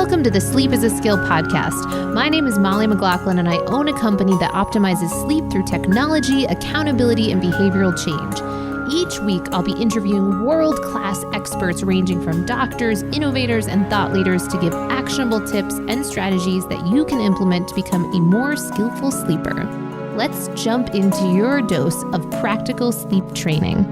Welcome to the Sleep is a Skill podcast. My name is Molly McLaughlin, and I own a company that optimizes sleep through technology, accountability, and behavioral change. Each week, I'll be interviewing world-class experts ranging from doctors, innovators, and thought leaders to give actionable tips and strategies that you can implement to become a more skillful sleeper. Let's jump into your dose of practical sleep training.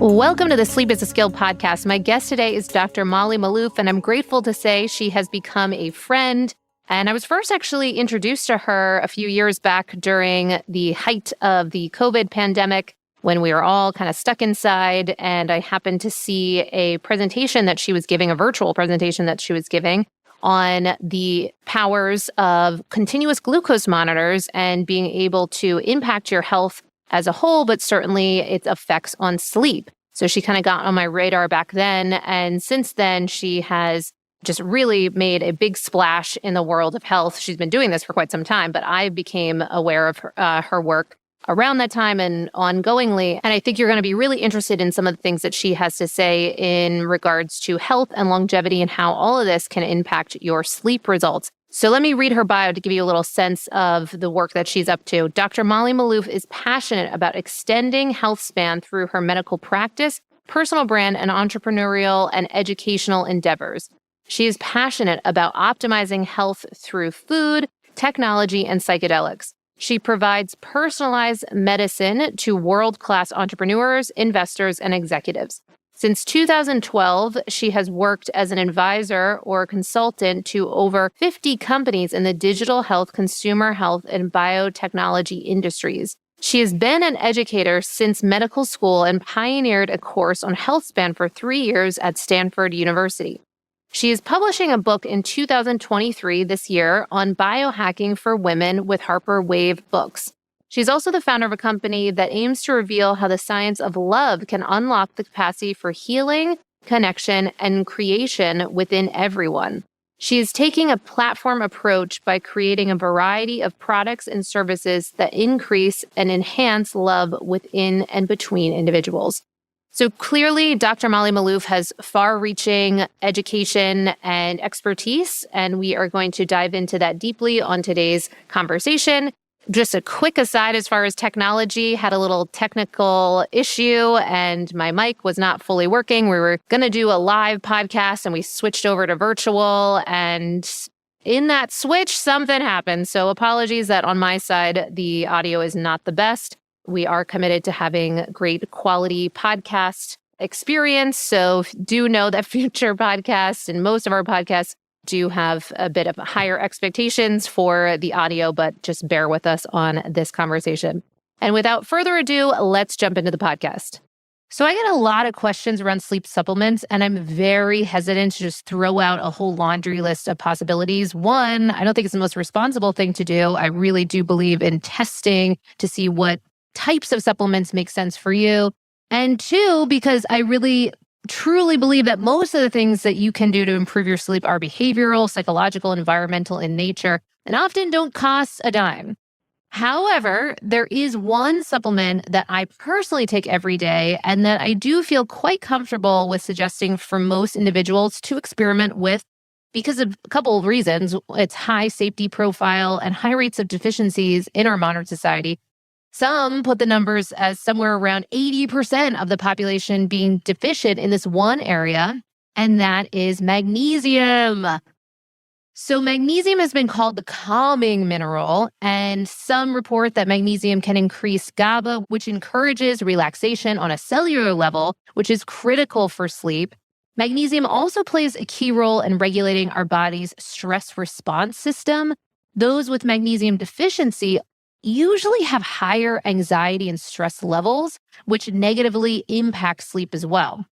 Welcome to the Sleep is a Skill podcast. My guest today is Dr. Molly Maloof, and I'm grateful to say she has become a friend. And I was first actually introduced to her a few years back during the height of the COVID pandemic when we were all kind of stuck inside. And I happened to see a presentation that she was giving, a virtual presentation that she was giving on the powers of continuous glucose monitors and being able to impact your health as a whole, but certainly its effects on sleep. So she kind of got on my radar back then. And since then, she has just really made a big splash in the world of health. She's been doing this for quite some time, but I became aware of her work around that time and ongoingly. And I think you're going to be really interested in some of the things that she has to say in regards to health and longevity and how all of this can impact your sleep results. So let me read her bio to give you a little sense of the work that she's up to. Dr. Molly Maloof is passionate about extending health span through her medical practice, personal brand, and entrepreneurial and educational endeavors. She is passionate about optimizing health through food, technology, and psychedelics. She provides personalized medicine to world-class entrepreneurs, investors, and executives. Since 2012, she has worked as an advisor or consultant to over 50 companies in the digital health, consumer health, and biotechnology industries. She has been an educator since medical school and pioneered a course on HealthSpan for 3 years at Stanford University. She is publishing a book in 2023 this year on biohacking for women with Harper Wave Books. She's also the founder of a company that aims to reveal how the science of love can unlock the capacity for healing, connection, and creation within everyone. She is taking a platform approach by creating a variety of products and services that increase and enhance love within and between individuals. So clearly, Dr. Molly Maloof has far-reaching education and expertise, and we are going to dive into that deeply on today's conversation. Just a quick aside as far as technology, had a little technical issue and my mic was not fully working. We were going to do a live podcast and we switched over to virtual, and in that switch, something happened. So apologies that on my side, the audio is not the best. We are committed to having great quality podcast experience. So do know that future podcasts and most of our podcasts do have a bit of higher expectations for the audio, but just bear with us on this conversation. And without further ado, let's jump into the podcast. So I get a lot of questions around sleep supplements, and I'm very hesitant to just throw out a whole laundry list of possibilities. One, I don't think it's the most responsible thing to do. I really do believe in testing to see what types of supplements make sense for you. And two, because I really truly believe that most of the things that you can do to improve your sleep are behavioral, psychological, environmental in nature, and often don't cost a dime. However, there is one supplement that I personally take every day and that I do feel quite comfortable with suggesting for most individuals to experiment with because of a couple of reasons. Its high safety profile and high rates of deficiencies in our modern society. Some put the numbers as somewhere around 80% of the population being deficient in this one area, and that is magnesium. So magnesium has been called the calming mineral, and some report that magnesium can increase GABA, which encourages relaxation on a cellular level, which is critical for sleep. Magnesium also plays a key role in regulating our body's stress response system. Those with magnesium deficiency usually have higher anxiety and stress levels, which negatively impact sleep as well.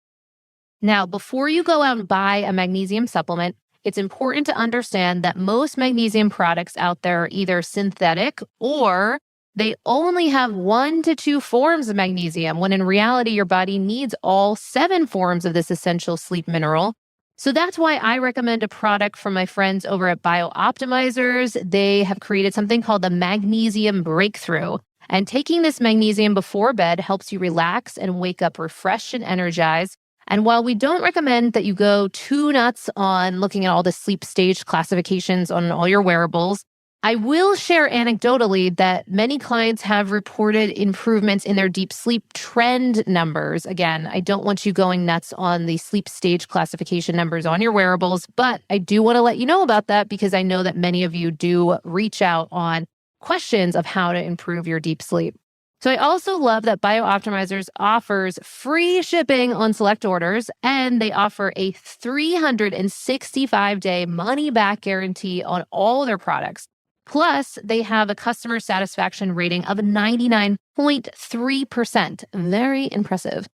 Now, before you go out and buy a magnesium supplement, it's important to understand that most magnesium products out there are either synthetic or they only have 1 to 2 forms of magnesium, when in reality, your body needs all 7 forms of this essential sleep mineral. So that's why I recommend a product from my friends over at BioOptimizers. They have created something called the Magnesium Breakthrough. And taking this magnesium before bed helps you relax and wake up refreshed and energized. And while we don't recommend that you go too nuts on looking at all the sleep stage classifications on all your wearables, I will share anecdotally that many clients have reported improvements in their deep sleep trend numbers. Again, I don't want you going nuts on the sleep stage classification numbers on your wearables, but I do want to let you know about that because I know that many of you do reach out on questions of how to improve your deep sleep. So I also love that BioOptimizers offers free shipping on select orders, and they offer a 365-day money-back guarantee on all their products. Plus, they have a customer satisfaction rating of 99.3%. Very impressive.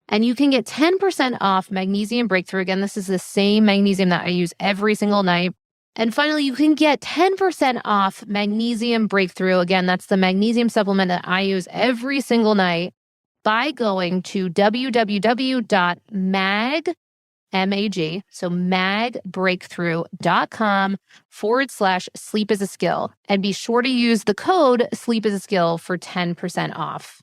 And you can get 10% off Magnesium Breakthrough. Again, this is the same magnesium that I use every single night. And finally, you can get 10% off Magnesium Breakthrough. Again, that's the magnesium supplement that I use every single night by going to magbreakthrough.com/sleep is a skill. And be sure to use the code sleep is a skill for 10% off.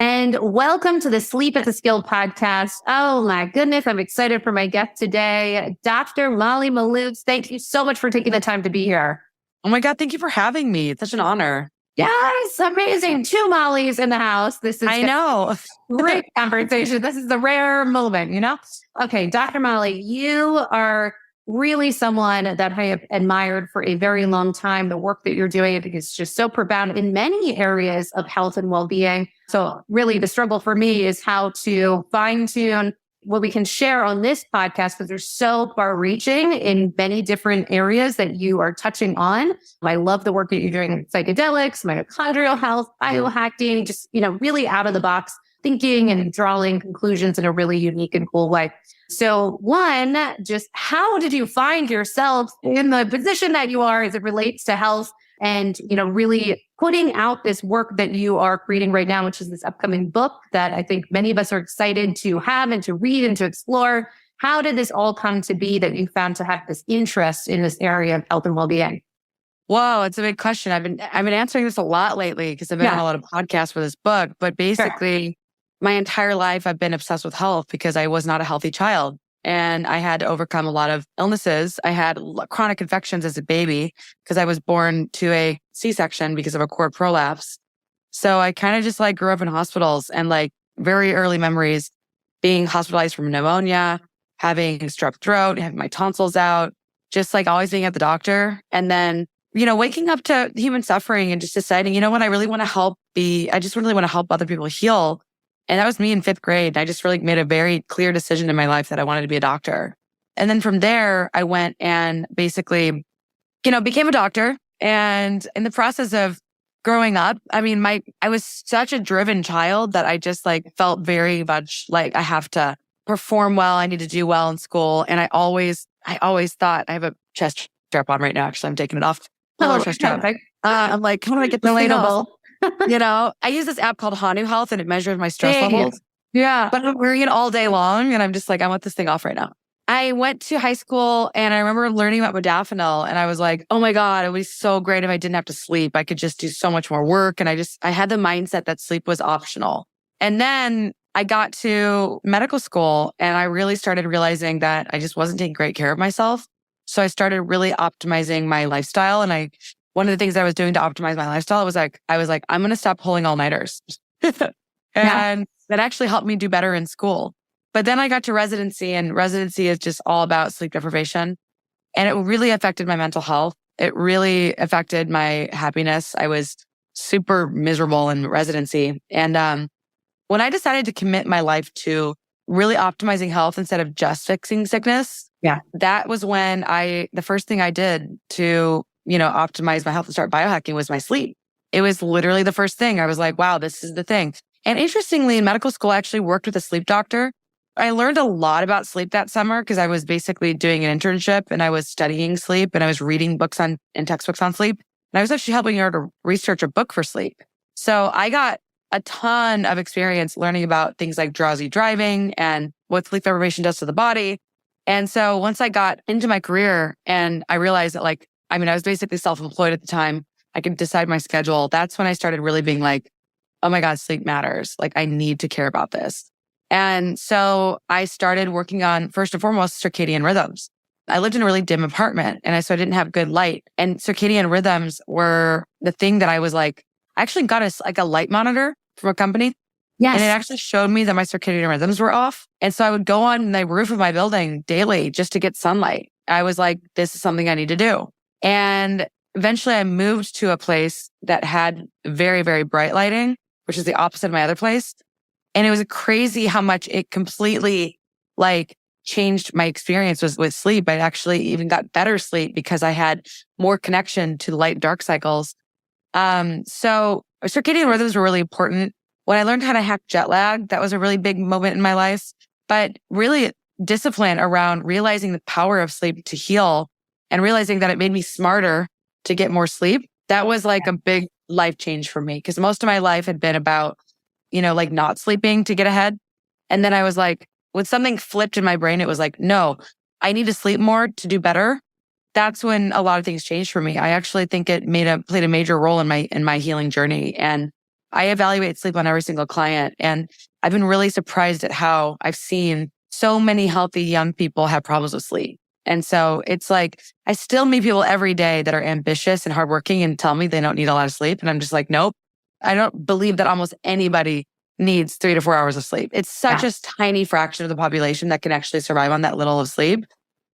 And welcome to the Sleep is a Skill podcast. Oh my goodness, I'm excited for my guest today, Dr. Molly Maloof. Thank you so much for taking the time to be here. Oh my God, thank you for having me. It's such an honor. Yes, amazing. 2 Mollys in the house. This is I know. great conversation. This is the rare moment, you know? Okay, Dr. Molly, you are really someone that I have admired for a very long time. The work that you're doing, I think, is just so profound in many areas of health and well-being. So really the struggle for me is how to fine-tune what we can share on this podcast, because they're so far-reaching in many different areas that you are touching on. I love the work that you're doing with psychedelics, mitochondrial health, biohacking, just, really out of the box thinking and drawing conclusions in a really unique and cool way. So one, just how did you find yourself in the position that you are as it relates to health and, really putting out this work that you are creating right now, which is this upcoming book that I think many of us are excited to have and to read and to explore. How did this all come to be that you found to have this interest in this area of health and well-being? Whoa, it's a big question. I've been answering this a lot lately because I've been on a lot of podcasts for this book, but basically my entire life I've been obsessed with health because I was not a healthy child. And I had to overcome a lot of illnesses. I had chronic infections as a baby because I was born to a C-section because of a cord prolapse. So I kind of just grew up in hospitals and very early memories being hospitalized from pneumonia, having strep throat, having my tonsils out, just always being at the doctor. And then, waking up to human suffering and just deciding, what, I just really want to help other people heal. And that was me in 5th grade. I just really made a very clear decision in my life that I wanted to be a doctor. And then from there, I went and basically, became a doctor. And in the process of growing up, I was such a driven child that I just felt very much like I have to perform well. I need to do well in school. And I always thought, I have a chest strap on right now. Actually, I'm taking it off. Chest strap. I'm like, how do I get this thing off? I use this app called Hanu Health and it measures my stress levels. Yeah. But I'm wearing it all day long and I'm just I want this thing off right now. I went to high school and I remember learning about modafinil and I was like, oh my God, it would be so great if I didn't have to sleep. I could just do so much more work. And I had the mindset that sleep was optional. And then I got to medical school and I really started realizing that I just wasn't taking great care of myself. So I started really optimizing my lifestyle. And one of the things I was doing to optimize my lifestyle was I was like, I'm going to stop pulling all-nighters. And that actually helped me do better in school. But then I got to residency and residency is just all about sleep deprivation. And it really affected my mental health. It really affected my happiness. I was super miserable in residency. And when I decided to commit my life to really optimizing health instead of just fixing sickness, that was when the first thing I did to optimize my health and start biohacking was my sleep. It was literally the first thing. I was like, wow, this is the thing. And interestingly, in medical school, I actually worked with a sleep doctor. I learned a lot about sleep that summer because I was basically doing an internship and I was studying sleep and I was reading books and textbooks on sleep. And I was actually helping her to research a book for sleep. So I got a ton of experience learning about things like drowsy driving and what sleep deprivation does to the body. And so once I got into my career and I realized that I was basically self-employed at the time. I could decide my schedule. That's when I started really being like, oh my God, sleep matters. I need to care about this. And so I started working on, first and foremost, circadian rhythms. I lived in a really dim apartment so I didn't have good light. And circadian rhythms were the thing that I was like, I actually got a light monitor from a company. Yes. And it actually showed me that my circadian rhythms were off. And so I would go on the roof of my building daily just to get sunlight. I was like, this is something I need to do. And eventually I moved to a place that had very, very bright lighting, which is the opposite of my other place. And it was crazy how much it completely changed my experience with sleep. I actually even got better sleep because I had more connection to light dark cycles. So circadian rhythms were really important. When I learned how to hack jet lag, that was a really big moment in my life. But really discipline around realizing the power of sleep to heal and realizing that it made me smarter to get more sleep. That was a big life change for me because most of my life had been about, not sleeping to get ahead. And then I was like, when something flipped in my brain, it was like, no, I need to sleep more to do better. That's when a lot of things changed for me. I actually think it played a major role in my healing journey. And I evaluate sleep on every single client. And I've been really surprised at how I've seen so many healthy young people have problems with sleep. And so it's like, I still meet people every day that are ambitious and hardworking and tell me they don't need a lot of sleep. And I'm just like, nope, I don't believe that almost anybody needs 3 to 4 hours of sleep. It's such a tiny fraction of the population that can actually survive on that little of sleep.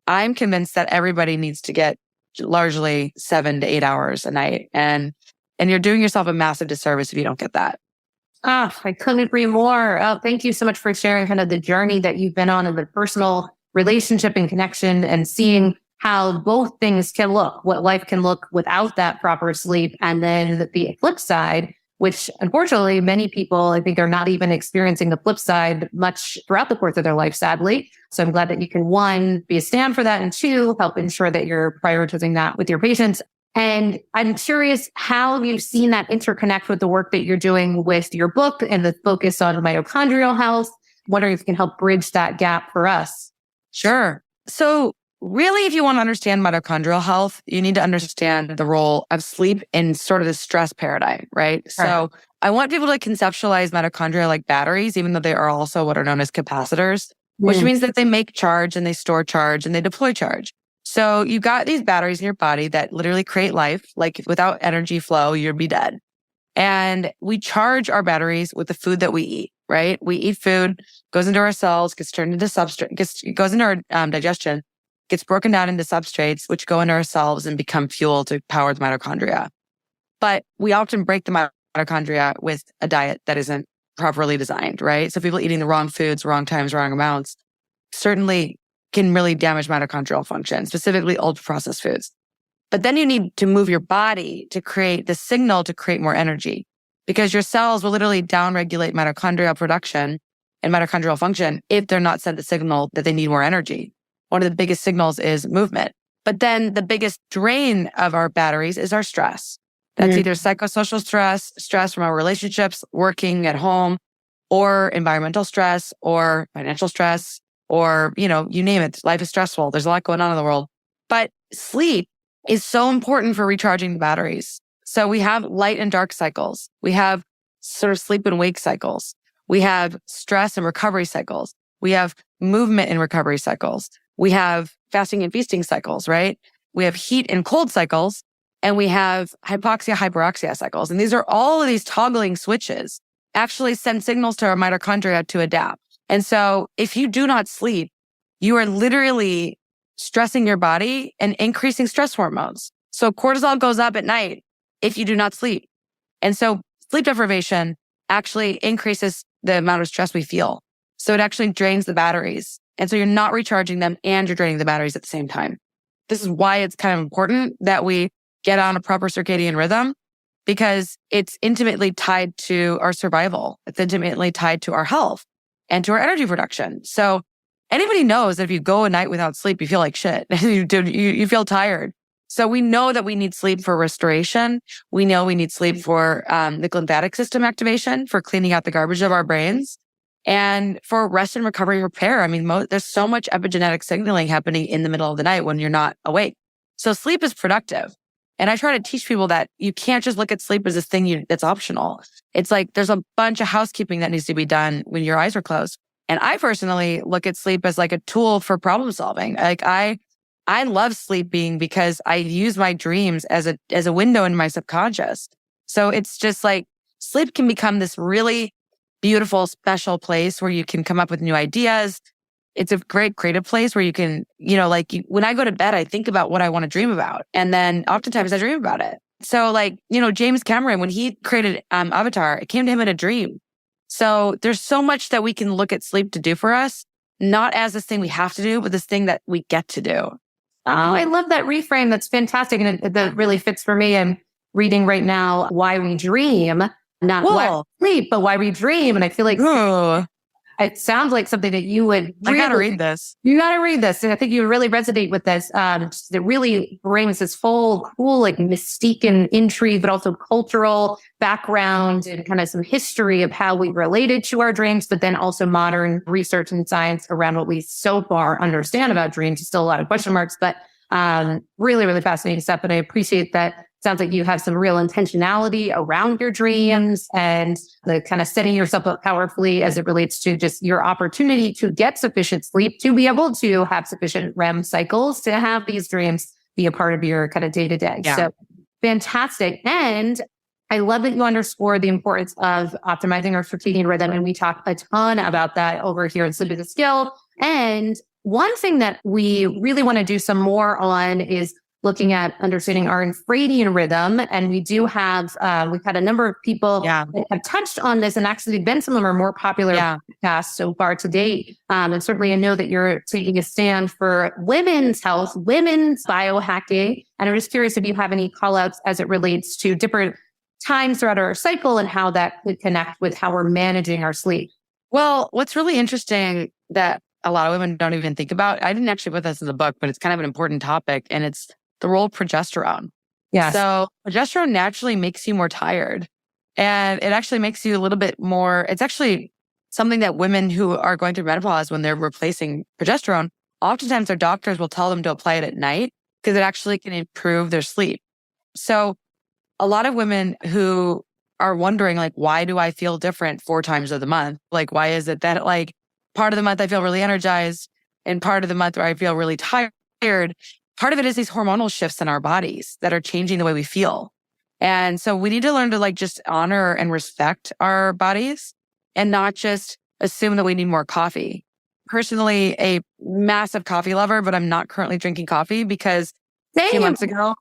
I'm convinced that everybody needs to get largely 7 to 8 hours a night. And you're doing yourself a massive disservice if you don't get that. I couldn't agree more. Thank you so much for sharing kind of the journey that you've been on and the personal relationship and connection and seeing how both things can look, what life can look without that proper sleep. And then the flip side, which unfortunately many people, I think, are not even experiencing the flip side much throughout the course of their life, sadly. So I'm glad that you can, one, be a stand for that, and two, help ensure that you're prioritizing that with your patients. And I'm curious how you've seen that interconnect with the work that you're doing with your book and the focus on mitochondrial health. Wondering if you can help bridge that gap for us. Sure. So really, if you want to understand mitochondrial health, you need to understand the role of sleep in sort of the stress paradigm, right? So I want people to conceptualize mitochondria like batteries, even though they are also what are known as capacitors, which means that they make charge and they store charge and they deploy charge. So you've got these batteries in your body that literally create life. Like without energy flow, you'd be dead. And we charge our batteries with the food that we eat, right? We eat food, goes into our cells, gets turned into substrate, goes into our digestion, gets broken down into substrates, which go into our cells and become fuel to power the mitochondria. But we often break the mitochondria with a diet that isn't properly designed, right? So people eating the wrong foods, wrong times, wrong amounts, certainly can really damage mitochondrial function, specifically ultra-processed foods. But then you need to move your body to create the signal to create more energy because your cells will literally downregulate mitochondrial production and mitochondrial function if they're not sent the signal that they need more energy. One of the biggest signals is movement. But then the biggest drain of our batteries is our stress. That's either psychosocial stress, stress from our relationships, working at home, or environmental stress, or financial stress, or, you name it. Life is stressful. There's a lot going on in the world. But sleep is so important for recharging the batteries. So we have light and dark cycles. We have sort of sleep and wake cycles. We have stress and recovery cycles. We have movement and recovery cycles. We have fasting and feasting cycles, right? We have heat and cold cycles, and we have hypoxia, hyperoxia cycles. And these are all of these toggling switches actually send signals to our mitochondria to adapt. And so if you do not sleep, you are literally stressing your body and increasing stress hormones. So cortisol goes up at night if you do not sleep. And so sleep deprivation actually increases the amount of stress we feel. So it actually drains the batteries. And so you're not recharging them and you're draining the batteries at the same time. This is why it's kind of important that we get on a proper circadian rhythm because it's intimately tied to our survival. It's intimately tied to our health and to our energy production. So anybody knows that if you go a night without sleep, you feel like shit. you feel tired. So we know that we need sleep for restoration. We know we need sleep for the lymphatic system activation, for cleaning out the garbage of our brains, and for rest and recovery repair. I mean, there's so much epigenetic signaling happening in the middle of the night when you're not awake. So sleep is productive. And I try to teach people that you can't just look at sleep as this thing that's optional. It's like there's a bunch of housekeeping that needs to be done when your eyes are closed. And I personally look at sleep as like a tool for problem solving. Like I love sleeping because I use my dreams as a window into my subconscious. So it's just like sleep can become this really beautiful, special place where you can come up with new ideas. It's a great creative place where you can, when I go to bed, I think about what I want to dream about. And then oftentimes I dream about it. So like, James Cameron, when he created Avatar, it came to him in a dream. So there's so much that we can look at sleep to do for us, not as this thing we have to do, but this thing that we get to do. Oh, I love that reframe. That's fantastic. And that really fits for me. I'm reading right now Why We Dream, not why we sleep, but why we dream. And I feel like it sounds like something that you would I got to read this. You got to read this. And I think you would really resonate with this. It really brings this full, cool, like mystique and intrigue, but also cultural background and kind of some history of how we related to our dreams, but then also modern research and science around what we so far understand about dreams. Still a lot of question marks, but really, really fascinating stuff. And I appreciate that. Sounds like you have some real intentionality around your dreams and the kind of setting yourself up powerfully as it relates to just your opportunity to get sufficient sleep, to be able to have sufficient REM cycles, to have these dreams be a part of your kind of day to day. So fantastic. And I love that you underscore the importance of optimizing our circadian rhythm. And we talk a ton about that over here in Sleep is a Skill. And one thing that we really want to do some more on is looking at understanding our infradian rhythm. And we do have, we've had a number of people that have touched on this, and actually been some of our more popular podcasts so far to date. And certainly I know that you're taking a stand for women's health, women's biohacking. And I'm just curious if you have any call outs as it relates to different times throughout our cycle and how that could connect with how we're managing our sleep. Well, what's really interesting that a lot of women don't even think about, I didn't actually put this in the book, but it's kind of an important topic, and it's the role of progesterone. Yeah. So progesterone naturally makes you more tired, and it actually makes you a little bit more, it's actually something that women who are going through menopause, when they're replacing progesterone, oftentimes their doctors will tell them to apply it at night because it actually can improve their sleep. So a lot of women who are wondering, like, why do I feel different 4 times of the month? Like, why is it that like part of the month I feel really energized and part of the month where I feel really tired? Part of it is these hormonal shifts in our bodies that are changing the way we feel. And so we need to learn to like just honor and respect our bodies and not just assume that we need more coffee. Personally, a massive coffee lover, but I'm not currently drinking coffee because a few months ago,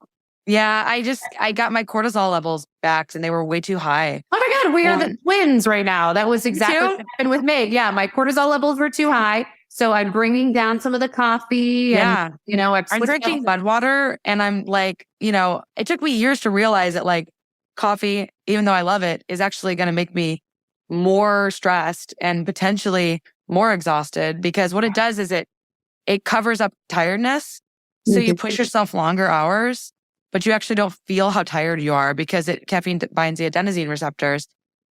I got my cortisol levels back and they were way too high. Oh my God, we are the twins right now. That was exactly what happened with me. Yeah, my cortisol levels were too high. So I'm bringing down some of the coffee and, I'm drinking mud water, and I'm like, it took me years to realize that like coffee, even though I love it, is actually going to make me more stressed and potentially more exhausted, because what it does is it covers up tiredness. So you push yourself longer hours, but you actually don't feel how tired you are because caffeine binds the adenosine receptors.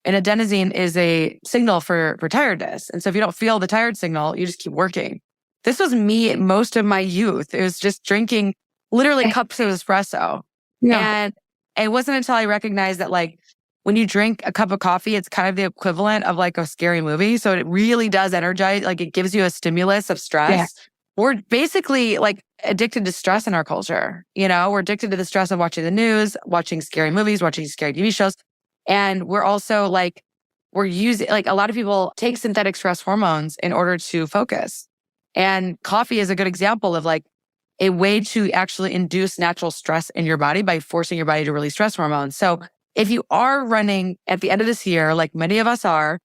And adenosine is a signal for tiredness. And so if you don't feel the tired signal, you just keep working. This was me most of my youth. It was just drinking literally cups of espresso. Yeah. And it wasn't until I recognized that like when you drink a cup of coffee, it's kind of the equivalent of like a scary movie. So it really does energize, like it gives you a stimulus of stress. Yeah. We're basically like addicted to stress in our culture. We're addicted to the stress of watching the news, watching scary movies, watching scary TV shows. And we're also like, we're using, like a lot of people take synthetic stress hormones in order to focus. And coffee is a good example of like a way to actually induce natural stress in your body by forcing your body to release stress hormones. So if you are running at the end of this year, like many of us are,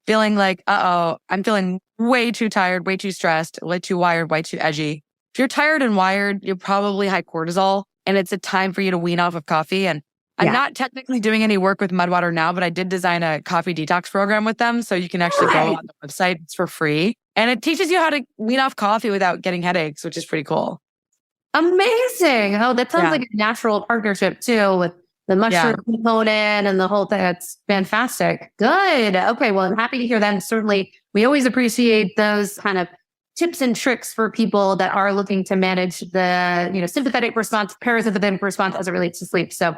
feeling like, I'm feeling way too tired, way too stressed, way too wired, way too edgy. If you're tired and wired, you're probably high cortisol, and it's a time for you to wean off of coffee. And I'm not technically doing any work with Mudwater now, but I did design a coffee detax program with them. So you can actually go on the website. It's for free. And it teaches you how to wean off coffee without getting headaches, which is pretty cool. Amazing. Oh, that sounds like a natural partnership too with the mushroom component and the whole thing. That's fantastic. Good. Okay. Well, I'm happy to hear that. And certainly we always appreciate those kind of tips and tricks for people that are looking to manage the, sympathetic response, parasympathetic response as it relates to sleep. So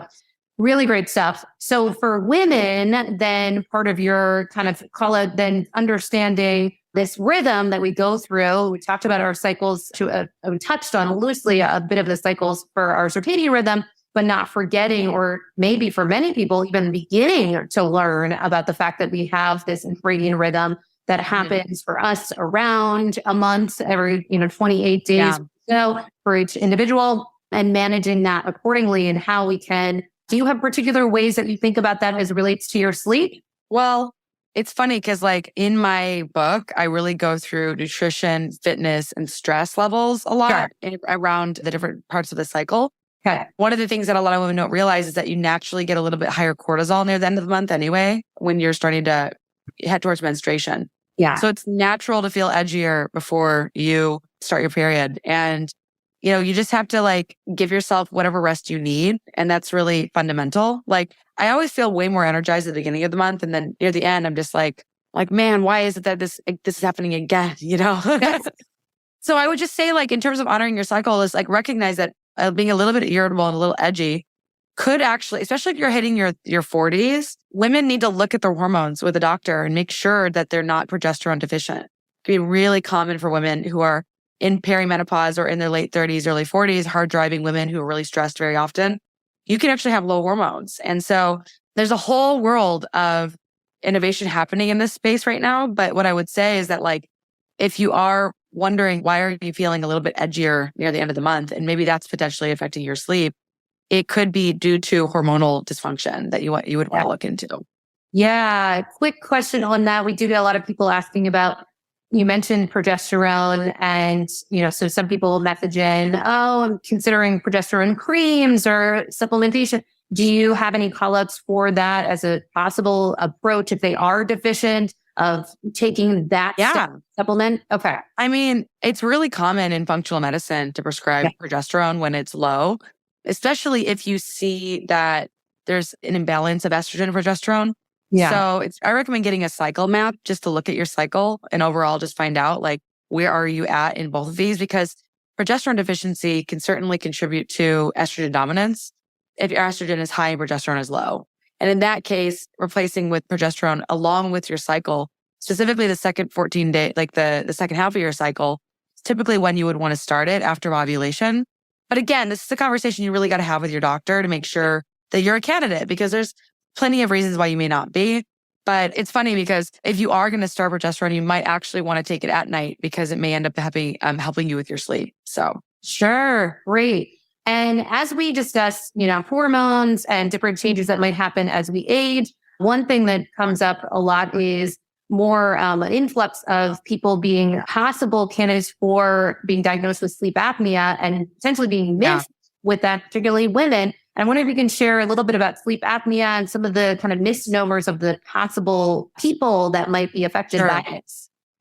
Really great stuff. So for women, then part of your kind of call it then understanding this rhythm that we go through. We talked about our cycles we touched on loosely a bit of the cycles for our circadian rhythm, but not forgetting, or maybe for many people, even beginning to learn about the fact that we have this infradian rhythm that happens for us around a month, every, 28 days. Yeah. So for each individual, and managing that accordingly, and how we can. Do you have particular ways that you think about that as it relates to your sleep? Well, it's funny because like in my book, I really go through nutrition, fitness, and stress levels a lot around the different parts of the cycle. Okay. One of the things that a lot of women don't realize is that you naturally get a little bit higher cortisol near the end of the month anyway, when you're starting to head towards menstruation. Yeah. So it's natural to feel edgier before you start your period. And you just have to like give yourself whatever rest you need. And that's really fundamental. Like I always feel way more energized at the beginning of the month. And then near the end, I'm just like, man, why is it that this is happening again? So I would just say like, in terms of honoring your cycle is like, recognize that being a little bit irritable and a little edgy could actually, especially if you're hitting your 40s, women need to look at their hormones with a doctor and make sure that they're not progesterone deficient. It can be really common for women who are in perimenopause or in their late 30s, early 40s, hard driving women who are really stressed very often. You can actually have low hormones. And so there's a whole world of innovation happening in this space right now. But what I would say is that like, if you are wondering why are you feeling a little bit edgier near the end of the month, and maybe that's potentially affecting your sleep, it could be due to hormonal dysfunction that you would want to look into. Yeah. Quick question on that. We do get a lot of people asking about, you mentioned progesterone, and, so some people message in, oh, I'm considering progesterone creams or supplementation. Do you have any call-outs for that as a possible approach if they are deficient of taking that supplement? Okay. I mean, it's really common in functional medicine to prescribe progesterone when it's low, especially if you see that there's an imbalance of estrogen and progesterone. Yeah. So I recommend getting a cycle map just to look at your cycle and overall just find out like, where are you at in both of these? Because progesterone deficiency can certainly contribute to estrogen dominance if your estrogen is high and progesterone is low. And in that case, replacing with progesterone along with your cycle, specifically the second 14 day, like the second half of your cycle, is typically when you would want to start it after ovulation. But again, this is a conversation you really got to have with your doctor to make sure that you're a candidate, because there's plenty of reasons why you may not be. But it's funny because if you are going to start progesterone, you might actually want to take it at night because it may end up helping you with your sleep. So sure. Great. And as we discuss, hormones and different changes that might happen as we age, one thing that comes up a lot is more an influx of people being possible candidates for being diagnosed with sleep apnea and potentially being missed with that, particularly women. I wonder if you can share a little bit about sleep apnea and some of the kind of misnomers of the possible people that might be affected by it.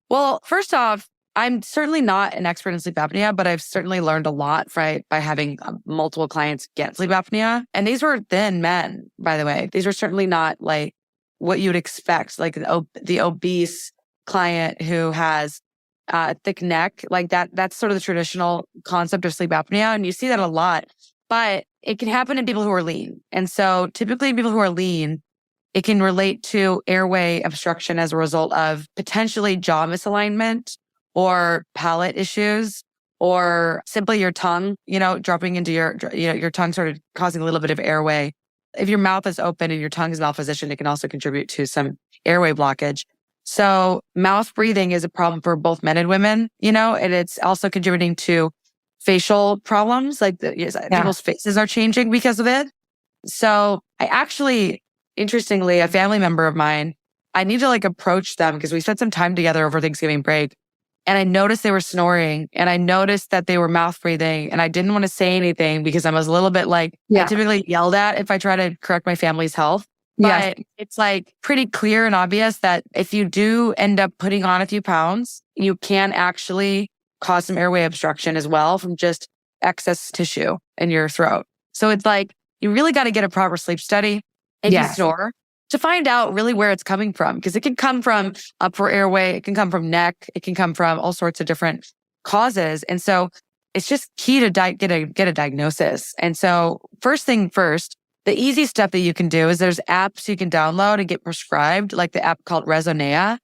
Well, first off, I'm certainly not an expert in sleep apnea, but I've certainly learned a lot by having multiple clients get sleep apnea. And these were thin men, by the way. These were certainly not like what you would expect, like the obese client who has a thick neck, like that. That's sort of the traditional concept of sleep apnea. And you see that a lot, but it can happen in people who are lean. And so typically people who are lean, it can relate to airway obstruction as a result of potentially jaw misalignment or palate issues, or simply your tongue, dropping into your tongue sort of causing a little bit of airway. If your mouth is open and your tongue is malpositioned, it can also contribute to some airway blockage. So mouth breathing is a problem for both men and women, and it's also contributing to facial problems, like people's faces are changing because of it. So I actually, interestingly, a family member of mine, I need to approach them because we spent some time together over Thanksgiving break, and I noticed they were snoring, and I noticed that they were mouth breathing, and I didn't want to say anything because I was a little bit I typically yelled at if I try to correct my family's health. But it's pretty clear and obvious that if you do end up putting on a few pounds, you can actually cause some airway obstruction as well from just excess tissue in your throat. So it's you really got to get a proper sleep study if you snore to find out really where it's coming from, because it can come from upper airway, it can come from neck, it can come from all sorts of different causes. And so it's just key to get a diagnosis. And so first thing first, The easy stuff that you can do is there's apps you can download and get prescribed, like the app called Resonea.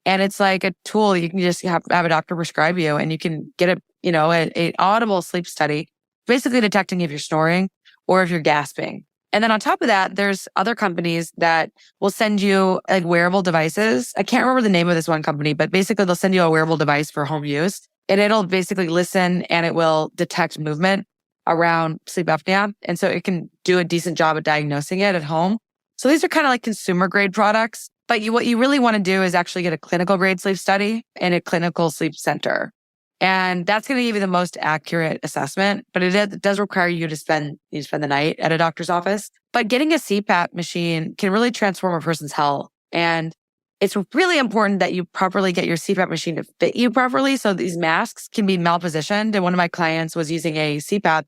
And it's like a tool you can just have a doctor prescribe you, and you can get a audible sleep study, basically detecting if you're snoring or if you're gasping. And then on top of that, there's other companies that will send you like wearable devices. I can't remember the name of this one company, but basically they'll send you a wearable device for home use, and it'll basically listen and it will detect movement around sleep apnea. And so it can do a decent job at diagnosing it at home. So these are kind of like consumer grade products. But what you really want to do is actually get a clinical grade sleep study in a clinical sleep center. And that's going to give you the most accurate assessment. But it does require you to spend the night at a doctor's office. But getting a CPAP machine can really transform a person's health. And it's really important that you properly get your CPAP machine to fit you properly. So these masks can be malpositioned. And one of my clients was using a CPAP,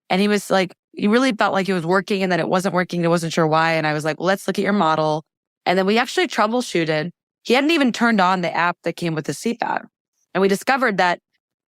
and he was like, he really felt like it was working and then it wasn't working. He wasn't sure why. And I was like, well, let's look at your model. And then we actually troubleshooted. He hadn't even turned on the app that came with the CPAP. And we discovered that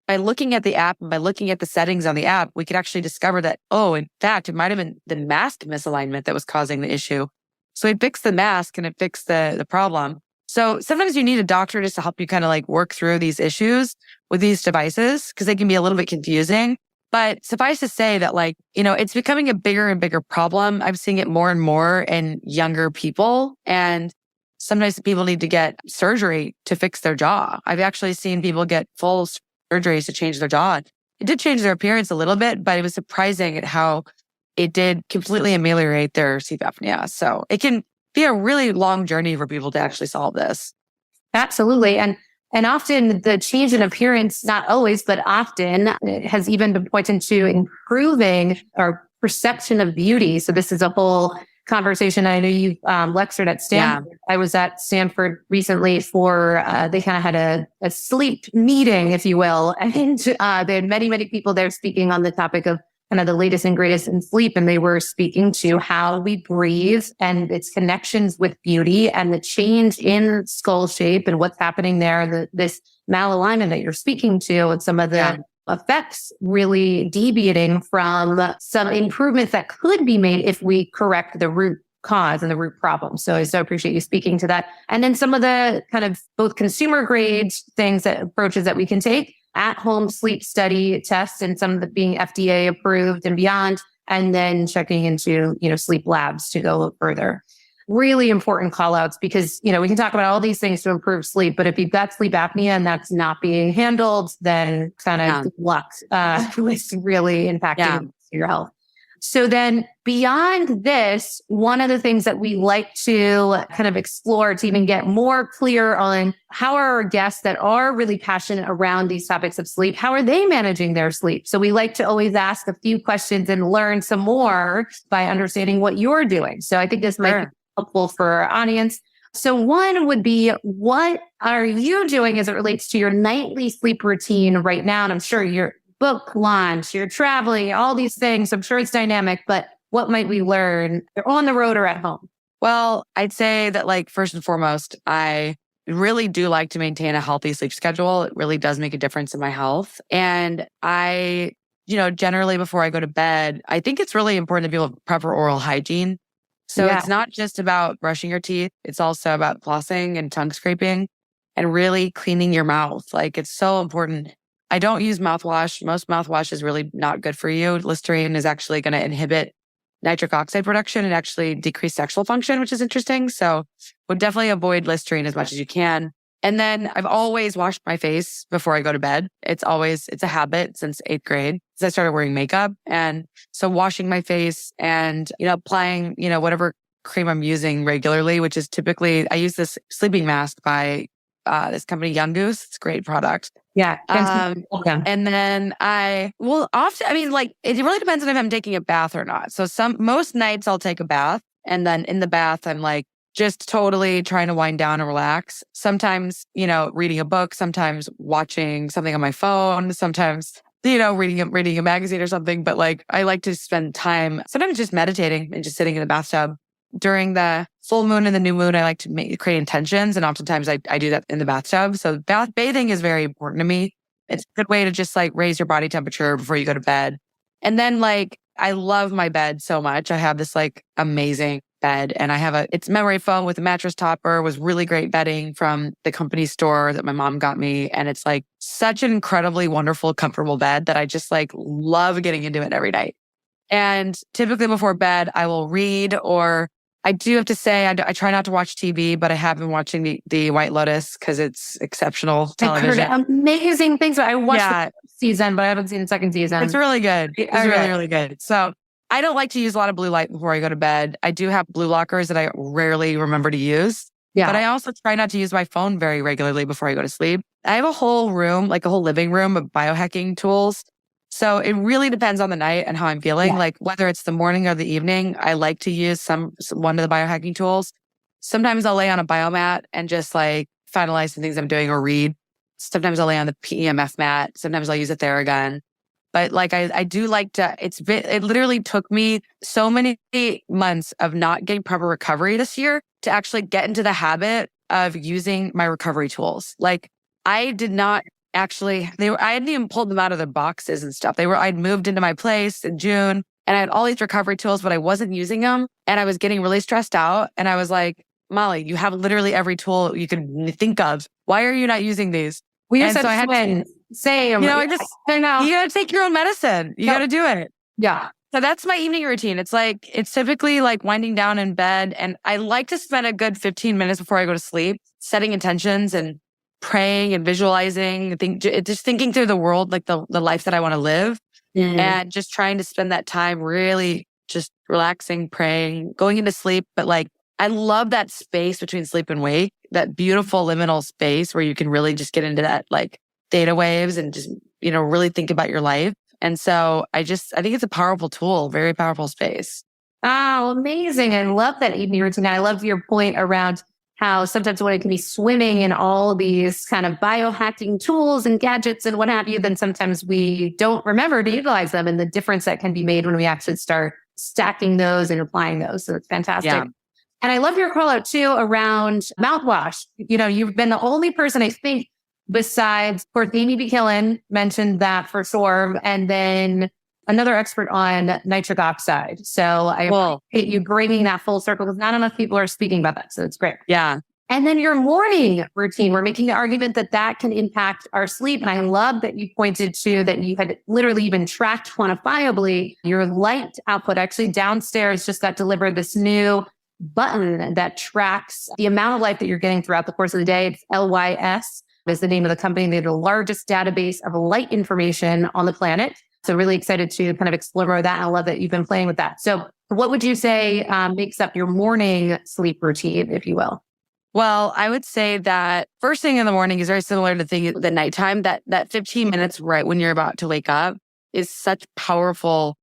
by looking at the app and by looking at the settings on the app, we could actually discover that, oh, in fact, it might have been the mask misalignment that was causing the issue. So it fixed the mask and it fixed the problem. So sometimes you need a doctor just to help you kind of like work through these issues with these devices, because they can be a little bit confusing. But suffice to say that it's becoming a bigger and bigger problem. I'm seeing it more and more in younger people. And sometimes people need to get surgery to fix their jaw. I've actually seen people get full surgeries to change their jaw. It did change their appearance a little bit, but it was surprising at how it did completely ameliorate their sleep apnea. So it can be a really long journey for people to actually solve this. Absolutely. And often the change in appearance, not always, but often has even been pointed to improving our perception of beauty. So this is a whole conversation. I know you lectured at Stanford. Yeah. I was at Stanford recently for, they kind of had a sleep meeting, if you will. And they had many, many people there speaking on the topic of kind of the latest and greatest in sleep. And they were speaking to how we breathe and its connections with beauty and the change in skull shape and what's happening there, this malalignment that you're speaking to, and some of the effects really deviating from some improvements that could be made if we correct the root cause and the root problem. So I so appreciate you speaking to that. And then some of the kind of both consumer grade things, that approaches that we can take, at-home sleep study tests, and some of the being FDA approved and beyond, and then checking into, sleep labs to go further. Really important call outs, because, we can talk about all these things to improve sleep, but if you've got sleep apnea and that's not being handled, then kind of good luck with really impacting your health. So then beyond this, one of the things that we like to kind of explore to even get more clear on how are our guests that are really passionate around these topics of sleep, how are they managing their sleep? So we like to always ask a few questions and learn some more by understanding what you're doing. So I think this might be helpful for our audience. So one would be, what are you doing as it relates to your nightly sleep routine right now? And I'm sure you're book launch, you're traveling, all these things. I'm sure it's dynamic, but what might we learn? You're on the road or at home? Well, I'd say that first and foremost, I really do like to maintain a healthy sleep schedule. It really does make a difference in my health. And I, generally before I go to bed, I think it's really important to people have proper oral hygiene. So it's not just about brushing your teeth. It's also about flossing and tongue scraping and really cleaning your mouth. It's so important. I don't use mouthwash. Most mouthwash is really not good for you. Listerine is actually going to inhibit nitric oxide production and actually decrease sexual function, which is interesting. So would definitely avoid Listerine as much as you can. And then I've always washed my face before I go to bed. It's a habit since 8th grade, because I started wearing makeup. And so washing my face and, applying, whatever cream I'm using regularly, which is typically, I use this sleeping mask by this company, Young Goose. It's a great product. Yeah. And then it really depends on if I'm taking a bath or not. So most nights I'll take a bath, and then in the bath, I'm just totally trying to wind down and relax. Sometimes, reading a book, sometimes watching something on my phone, sometimes, reading a magazine or something. But I like to spend time, sometimes just meditating and just sitting in the bathtub. During the full moon and the new moon, I like to create intentions. And oftentimes I do that in the bathtub. So bathing is very important to me. It's a good way to just raise your body temperature before you go to bed. And then like, I love my bed so much. I have this like amazing bed and I have it's memory foam with a mattress topper, was really great bedding from the company store that my mom got me. And it's like such an incredibly wonderful, comfortable bed that I just like love getting into it every night. And typically before bed, I will read, or I do have to say, I try not to watch TV, but I have been watching the White Lotus because it's exceptional television. I've heard amazing things. I watched the first season, but I haven't seen the second season. It's really good. It's really, really good. So I don't like to use a lot of blue light before I go to bed. I do have blue blockers that I rarely remember to use. Yeah. But I also try not to use my phone very regularly before I go to sleep. I have a whole room, like a whole living room of biohacking tools. So it really depends on the night and how I'm feeling. Yeah. Like whether it's the morning or the evening, I like to use one of the biohacking tools. Sometimes I'll lay on a biomat and just like finalize the things I'm doing or read. Sometimes I'll lay on the PEMF mat. Sometimes I'll use a Theragun. But like, I do like to, it literally took me so many months of not getting proper recovery this year to actually get into the habit of using my recovery tools. Like I did not actually, I hadn't even pulled them out of the boxes and stuff. I'd moved into my place in June and I had all these recovery tools, but I wasn't using them. And I was getting really stressed out. And I was like, Molly, you have literally every tool you can think of. Why are you not using these? We just had to say, you know, you gotta take your own medicine. You gotta do it. Yeah. So that's my evening routine. It's typically like winding down in bed. And I like to spend a good 15 minutes before I go to sleep, setting intentions and praying and visualizing, just thinking through the world, like the life that I want to live, and just trying to spend that time really just relaxing, praying, going into sleep. But like, I love that space between sleep and wake, that beautiful liminal space where you can really just get into that like theta waves and just, really think about your life. And so I think it's a powerful tool, very powerful space. Oh, amazing. I love that evening routine. I love your point around how sometimes when it can be swimming in all these kind of biohacking tools and gadgets and what have you, then sometimes we don't remember to utilize them, and the difference that can be made when we actually start stacking those and applying those. So it's fantastic. Yeah. And I love your call out too around mouthwash. You've been the only person, I think, besides, of course, Amy B. Killen mentioned that for sure. And then another expert on nitric oxide. So I appreciate you bringing that full circle because not enough people are speaking about that. So it's great. Yeah. And then your morning routine, we're making the argument that can impact our sleep. And I love that you pointed to that you had literally even tracked quantifiably your light output. Actually, downstairs just got delivered this new button that tracks the amount of light that you're getting throughout the course of the day. It's LYS is the name of the company. They're the largest database of light information on the planet. So really excited to kind of explore that. I love that you've been playing with that. So what would you say makes up your morning sleep routine, if you will? Well, I would say that first thing in the morning is very similar to the nighttime. That 15 minutes right when you're about to wake up is it's such a powerful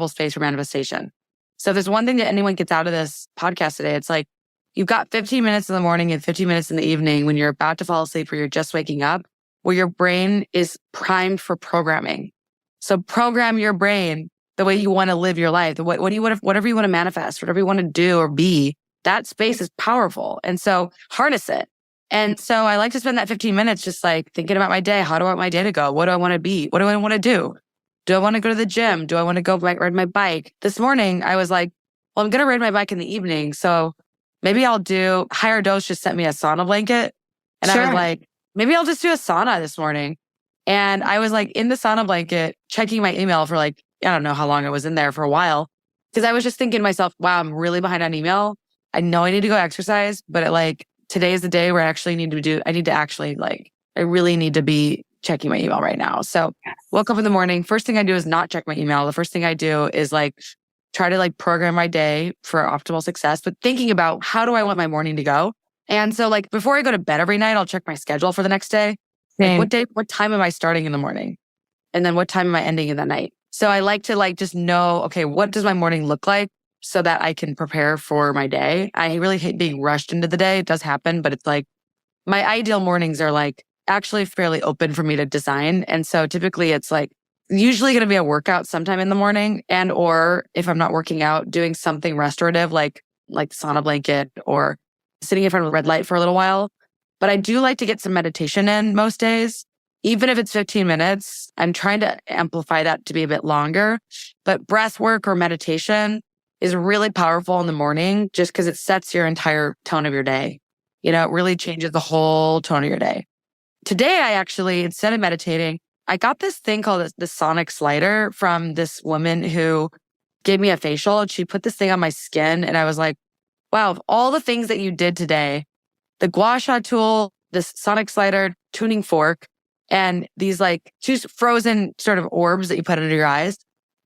space for manifestation. So if there's one thing that anyone gets out of this podcast today, it's like you've got 15 minutes in the morning and 15 minutes in the evening when you're about to fall asleep or you're just waking up, where your brain is primed for programming. So program your brain the way you want to live your life. Whatever you want to manifest, whatever you want to do or be, that space is powerful. And so harness it. And so I like to spend that 15 minutes just like thinking about my day. How do I want my day to go? What do I want to be? What do I want to do? Do I want to go to the gym? Do I want to go ride my bike? This morning, I was like, well, I'm going to ride my bike in the evening. So maybe I'll do Higher Dose just sent me a sauna blanket. And I was like, maybe I'll just do a sauna this morning. And I was like in the sauna blanket, checking my email for like, I don't know how long I was in there for a while. Because I was just thinking to myself, wow, I'm really behind on email. I know I need to go exercise, but today is the day where I really need to be checking my email right now. So woke up in the morning. First thing I do is not check my email. The first thing I do is try to program my day for optimal success, but thinking about how do I want my morning to go? And so before I go to bed every night, I'll check my schedule for the next day. What time am I starting in the morning? And then what time am I ending in the night? So I like to just know, okay, what does my morning look like so that I can prepare for my day? I really hate being rushed into the day. It does happen, but it's my ideal mornings are actually fairly open for me to design. And so typically it's usually going to be a workout sometime in the morning, and or if I'm not working out, doing something restorative like sauna blanket or sitting in front of a red light for a little while. But I do like to get some meditation in most days. even if it's 15 minutes, I'm trying to amplify that to be a bit longer. But breath work or meditation is really powerful in the morning just because it sets your entire tone of your day. It really changes the whole tone of your day. Today, I actually, instead of meditating, I got this thing called the sonic slider from this woman who gave me a facial, and she put this thing on my skin. And I was like, wow, of all the things that you did today, the gua sha tool, this sonic slider, tuning fork, and these like two frozen sort of orbs that you put under your eyes.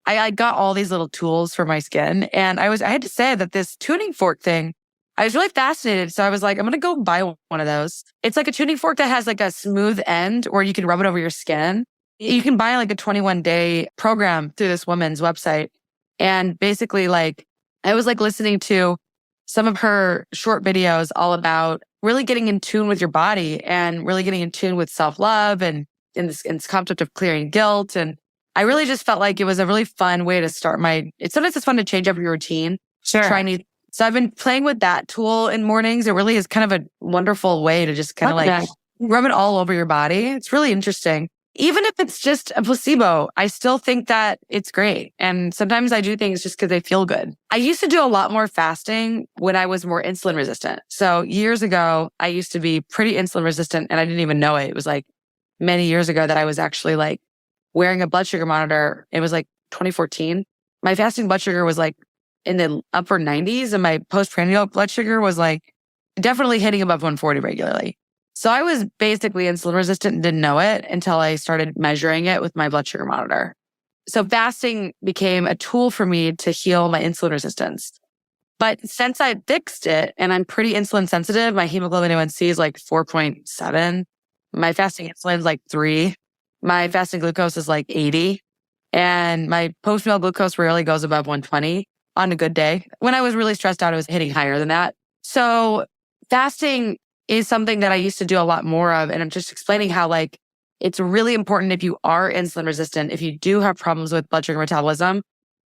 I got all these little tools for my skin. And I had to say that this tuning fork thing, I was really fascinated. So I was like, I'm going to go buy one of those. It's like a tuning fork that has like a smooth end where you can rub it over your skin. You can buy like a 21-day program through this woman's website. And basically like, I was like listening to some of her short videos all about really getting in tune with your body and really getting in tune with self-love and in this concept of clearing guilt. And I really just felt like it was a really fun way to start sometimes it's fun to change up your routine. Sure. So I've been playing with that tool in mornings. It really is kind of a wonderful way to just kind of like rub it all over your body. It's really interesting. Even if it's just a placebo, I still think that it's great. And sometimes I do things just because they feel good. I used to do a lot more fasting when I was more insulin resistant. So years ago, I used to be pretty insulin resistant and I didn't even know it. It was like many years ago that I was actually like wearing a blood sugar monitor. It was like 2014. My fasting blood sugar was like in the upper 90s and my postprandial blood sugar was like definitely hitting above 140 regularly. So I was basically insulin resistant and didn't know it until I started measuring it with my blood sugar monitor. So fasting became a tool for me to heal my insulin resistance. But since I fixed it and I'm pretty insulin sensitive, my hemoglobin A1C is like 4.7. My fasting insulin is like 3. My fasting glucose is like 80. And my post-meal glucose rarely goes above 120 on a good day. When I was really stressed out, I was hitting higher than that. So fasting is something that I used to do a lot more of. And I'm just explaining how like it's really important if you are insulin resistant, if you do have problems with blood sugar metabolism,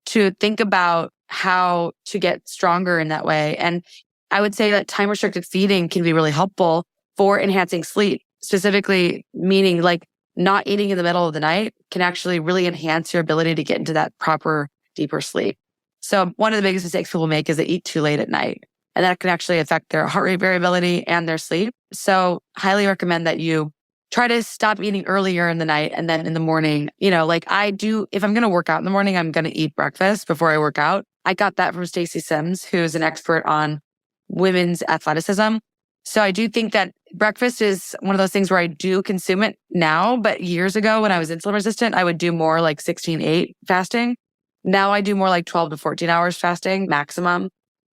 to think about how to get stronger in that way. And I would say that time restricted feeding can be really helpful for enhancing sleep, specifically meaning like not eating in the middle of the night can actually really enhance your ability to get into that proper, deeper sleep. So one of the biggest mistakes people make is they eat too late at night. And that can actually affect their heart rate variability and their sleep. So highly recommend that you try to stop eating earlier in the night. And then in the morning, like I do, if I'm going to work out in the morning, I'm going to eat breakfast before I work out. I got that from Stacey Sims, who's an expert on women's athleticism. So I do think that breakfast is one of those things where I do consume it now. But years ago when I was insulin resistant, I would do more like 16-8 fasting. Now I do more like 12 to 14 hours fasting maximum.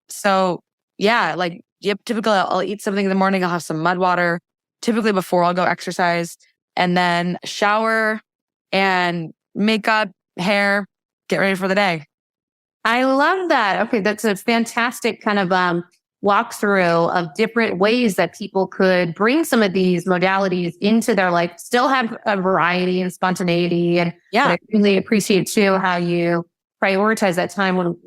So yeah, like typically I'll eat something in the morning. I'll have some mud water, typically before I'll go exercise, and then shower and makeup, hair, get ready for the day. I love that. Okay, that's a fantastic kind of walkthrough of different ways that people could bring some of these modalities into their life, still have a variety and spontaneity. And yeah, I really appreciate too how you prioritize that time when,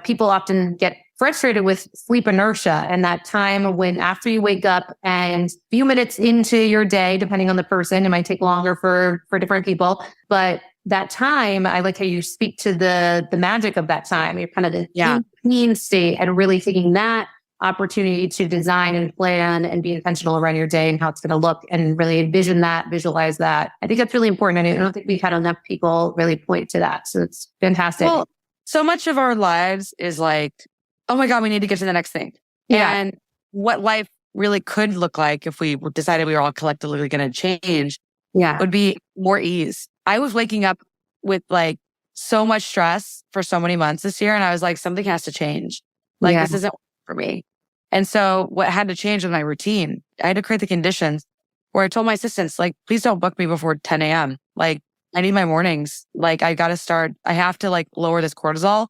people often get frustrated with sleep inertia and that time when after you wake up and a few minutes into your day, depending on the person, it might take longer for different people, but that time, I like how you speak to the magic of that time. You're kind of the in state and really taking that opportunity to design and plan and be intentional around your day and how it's going to look and really envision that, visualize that. I think that's really important. And I don't think we've had enough people really point to that. So it's fantastic. Well, so much of our lives is like, oh my God, we need to get to the next thing. Yeah. And what life really could look like if we decided we were all collectively going to change would be more ease. I was waking up with like so much stress for so many months this year. And I was like, something has to change. Like this isn't for me. And so what had to change was my routine. I had to create the conditions where I told my assistants, like, please don't book me before 10 a.m. Like I need my mornings. Like I have to like lower this cortisol.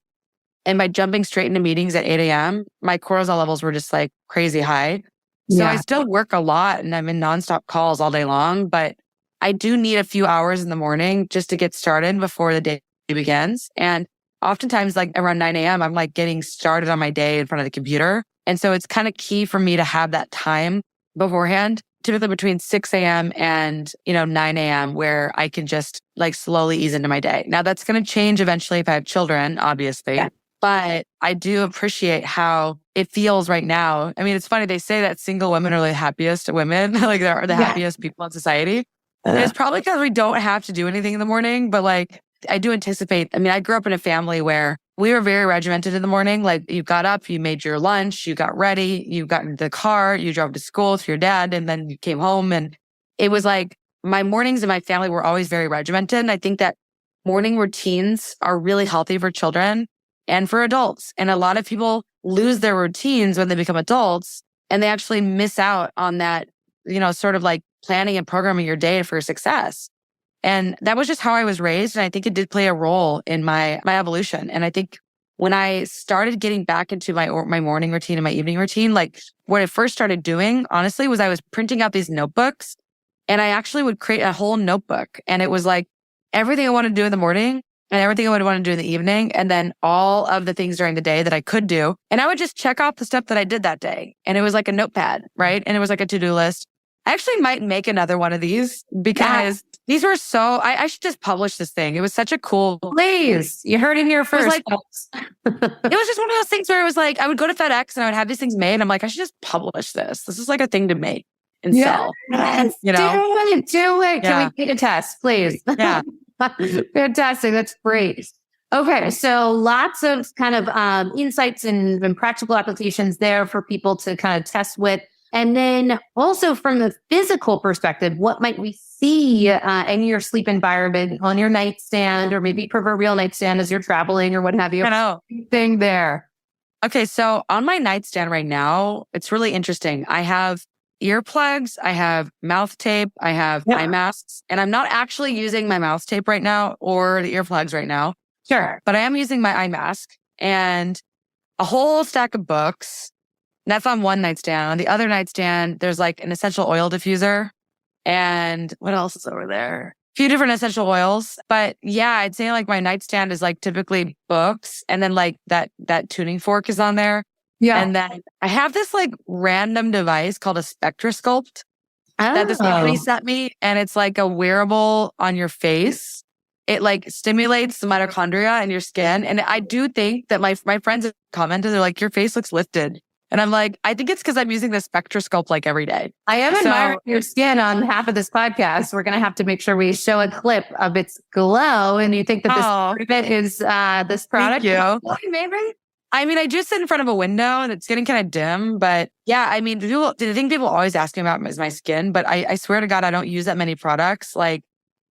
And by jumping straight into meetings at 8 a.m., my cortisol levels were just like crazy high. So I still work a lot and I'm in nonstop calls all day long, but I do need a few hours in the morning just to get started before the day begins. And oftentimes like around 9 a.m., I'm like getting started on my day in front of the computer. And so it's kind of key for me to have that time beforehand typically between 6 a.m. and, 9 a.m. where I can just like slowly ease into my day. Now that's going to change eventually if I have children, obviously. Yeah. But I do appreciate how it feels right now. I mean, it's funny. They say that single women are the happiest women, like they're the happiest people in society. And it's probably because we don't have to do anything in the morning. But like, I do anticipate, I mean, I grew up in a family where we were very regimented in the morning. Like you got up, you made your lunch, you got ready, you got into the car, you drove to school to your dad, and then you came home. And it was like my mornings in my family were always very regimented. And I think that morning routines are really healthy for children and for adults. And a lot of people lose their routines when they become adults and they actually miss out on that, sort of like planning and programming your day for success. And that was just how I was raised. And I think it did play a role in my evolution. And I think when I started getting back into my morning routine and my evening routine, like what I first started doing, honestly, was I was printing out these notebooks and I actually would create a whole notebook. And it was like everything I wanted to do in the morning and everything I would want to do in the evening. And then all of the things during the day that I could do. And I would just check off the stuff that I did that day. And it was like a notepad, right? And it was like a to-do list. I actually might make another one of these because these were I should just publish this thing. It was such a cool. Please. You heard it here first. It was just one of those things where it was like, I would go to FedEx and I would have these things made. And I'm like, I should just publish this. This is like a thing to make and sell. Yes. Do it. Can we take a test, please? Yeah. Fantastic. That's great. Okay. So lots of kind of insights and practical applications there for people to kind of test with. And then also from the physical perspective, what might we see in your sleep environment on your nightstand or maybe proverbial nightstand as you're traveling or what have you? I know. Thing there. Okay. So on my nightstand right now, it's really interesting. I have earplugs, I have mouth tape, I have eye masks, and I'm not actually using my mouth tape right now or the earplugs right now. Sure. But I am using my eye mask and a whole stack of books. That's on one nightstand. On the other nightstand, there's like an essential oil diffuser. And what else is over there? A few different essential oils. But yeah, I'd say like my nightstand is like typically books. And then like that tuning fork is on there. Yeah. And then I have this like random device called a spectroscope that this company sent me. And it's like a wearable on your face. It like stimulates the mitochondria in your skin. And I do think that my friends have commented, they're like, your face looks lifted. And I'm like, I think it's because I'm using the spectroscope like every day. I am admiring your skin on half of this podcast. We're going to have to make sure we show a clip of its glow. And you think that this part of it is this product? Thank you. Maybe. I mean, I do sit in front of a window and it's getting kind of dim. But yeah, I mean, the thing people always ask me about is my skin. But I swear to God, I don't use that many products. Like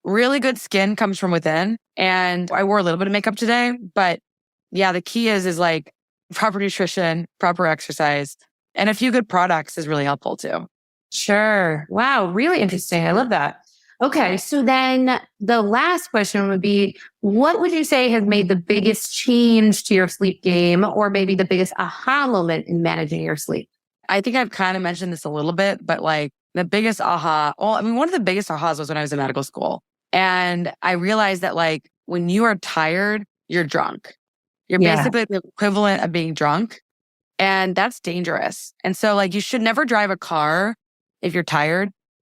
really good skin comes from within. And I wore a little bit of makeup today. But yeah, the key is like, proper nutrition, proper exercise, and a few good products is really helpful too. Sure. Wow. Really interesting. I love that. Okay. So then the last question would be, what would you say has made the biggest change to your sleep game or maybe the biggest aha moment in managing your sleep? I think I've kind of mentioned this a little bit, but like the biggest one of the biggest ahas was when I was in medical school. And I realized that like when you are tired, you're drunk. You're basically the equivalent of being drunk. And that's dangerous. And so like you should never drive a car if you're tired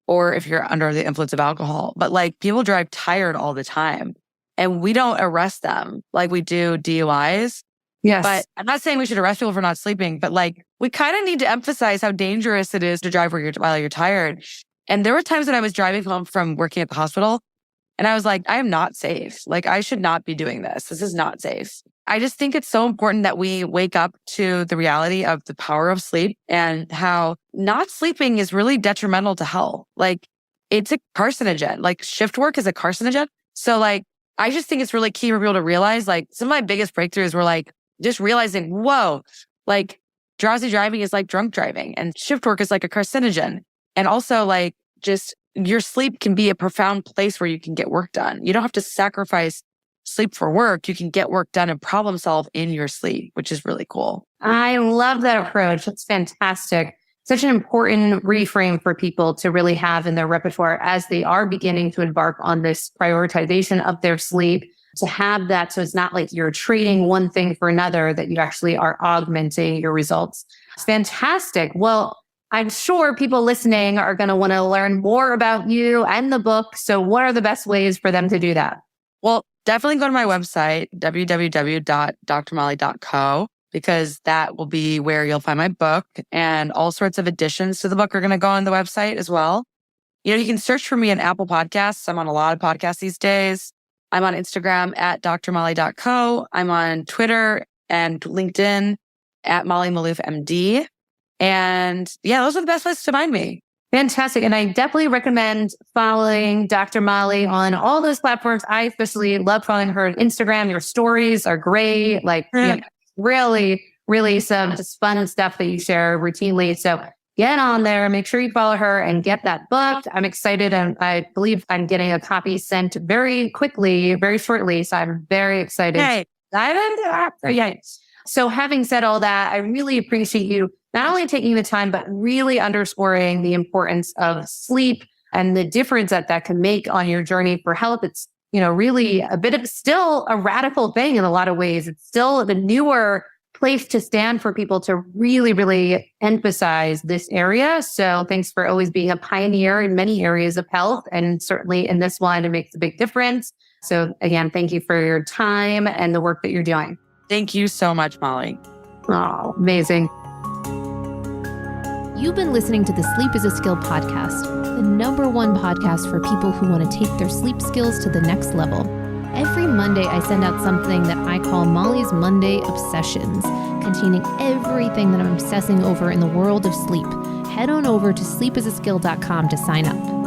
or if you're under the influence of alcohol. But like people drive tired all the time and we don't arrest them like we do DUIs. Yes. But I'm not saying we should arrest people for not sleeping, but like we kind of need to emphasize how dangerous it is to drive while you're tired. And there were times when I was driving home from working at the hospital and I was like, I am not safe. Like I should not be doing this. This is not safe. I just think it's so important that we wake up to the reality of the power of sleep and how not sleeping is really detrimental to health. Like it's a carcinogen, like shift work is a carcinogen. So like, I just think it's really key for people to realize like some of my biggest breakthroughs were like just realizing, whoa, like drowsy driving is like drunk driving and shift work is like a carcinogen. And also like just your sleep can be a profound place where you can get work done. You don't have to sacrifice sleep for work. You can get work done and problem solve in your sleep, which is really cool. I love that approach. That's fantastic. Such an important reframe for people to really have in their repertoire as they are beginning to embark on this prioritization of their sleep, to have that. So it's not like you're trading one thing for another, that you actually are augmenting your results. It's fantastic. Well, I'm sure people listening are going to want to learn more about you and the book. So what are the best ways for them to do that? Well, definitely go to my website, www.drmolly.co, because that will be where you'll find my book, and all sorts of additions to the book are going to go on the website as well. You can search for me in Apple Podcasts. I'm on a lot of podcasts these days. I'm on Instagram at drmolly.co. I'm on Twitter and LinkedIn at Molly Maloof MD. And yeah, those are the best places to find me. Fantastic. And I definitely recommend following Dr. Molly on all those platforms. I especially love following her on Instagram. Your stories are great. Really, really some just fun stuff that you share routinely. So get on there, make sure you follow her and get that book. I'm excited. And I believe I'm getting a copy sent very quickly, very shortly. So I'm very excited. Hey, dive into that. Yeah. So having said all that, I really appreciate you not only taking the time, but really underscoring the importance of sleep and the difference that can make on your journey for health. It's, really a bit of still a radical thing in a lot of ways. It's still the newer place to stand for people to really, really emphasize this area. So thanks for always being a pioneer in many areas of health. And certainly in this one, it makes a big difference. So again, thank you for your time and the work that you're doing. Thank you so much, Molly. Oh, amazing. You've been listening to the Sleep is a Skill podcast, the #1 podcast for people who want to take their sleep skills to the next level. Every Monday, I send out something that I call Molly's Monday Obsessions, containing everything that I'm obsessing over in the world of sleep. Head on over to sleepisaskill.com to sign up.